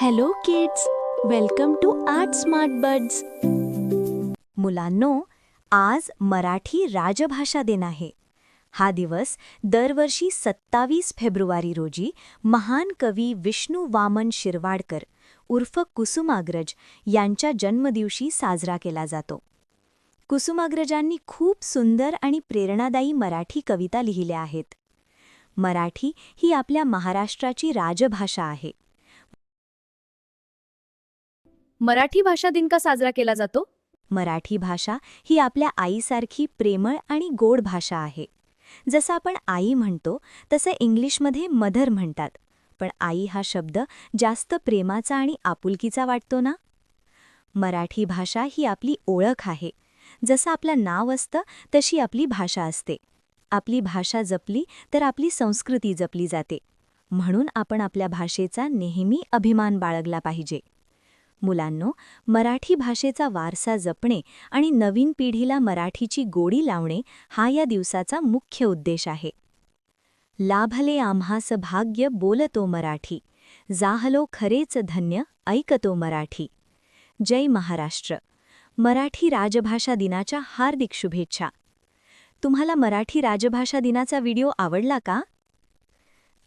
Hello kids, welcome to art smart birds. मुलांनो, आज मराठी राजभाषा दिन आहे. हा दिवस दरवर्षी 27 फेब्रुवारी रोजी महान कवी विष्णू वामन शिरवाडकर उर्फ कुसुमाग्रज यांच्या जन्मदिवशी साजरा केला जातो. कुसुमाग्रजांनी खूप सुंदर आणि प्रेरणादायी मराठी कविता लिहिल्या आहेत. मराठी ही आपल्या महाराष्ट्राची राजभाषा आहे. मराठी भाषा दिन का साजरा केला जातो? मराठी भाषा ही आपल्या आईसारखी प्रेमळ आणि गोड भाषा आहे. जसं आपण आई म्हणतो तसं इंग्लिशमध्ये मदर म्हणतात, पण आई हा शब्द जास्त प्रेमाचा आणि आपुलकीचा वाटतो ना. मराठी भाषा ही आपली ओळख आहे. जसं आपलं नाव असतं तशी आपली भाषा असते. आपली भाषा जपली तर आपली संस्कृती जपली जाते. म्हणून आपण आपल्या भाषेचा नेहमी अभिमान बाळगला पाहिजे. मुलांनो, मराठी भाषेचा वारसा जपणे आणि नवीन पिढीला मराठीची गोडी लावणे हा या दिवसाचा मुख्य उद्देश आहे. लाभले आम्हास भाग्य बोलतो मराठी, जाहलो खरेच धन्य ऐकतो मराठी. जय महाराष्ट्र. मराठी राजभाषा दिनाच्या हार्दिक शुभेच्छा. तुम्हाला मराठी राजभाषा दिनाचा व्हिडिओ आवडला का?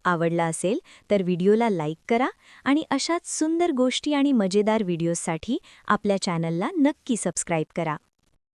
आवडला असेल तर व्हिडिओला लाईक करा आणि अशाच सुंदर गोष्टी आणि मजेदार व्हिडिओसाठी आपल्या चॅनलला नक्की सबस्क्राईब करा.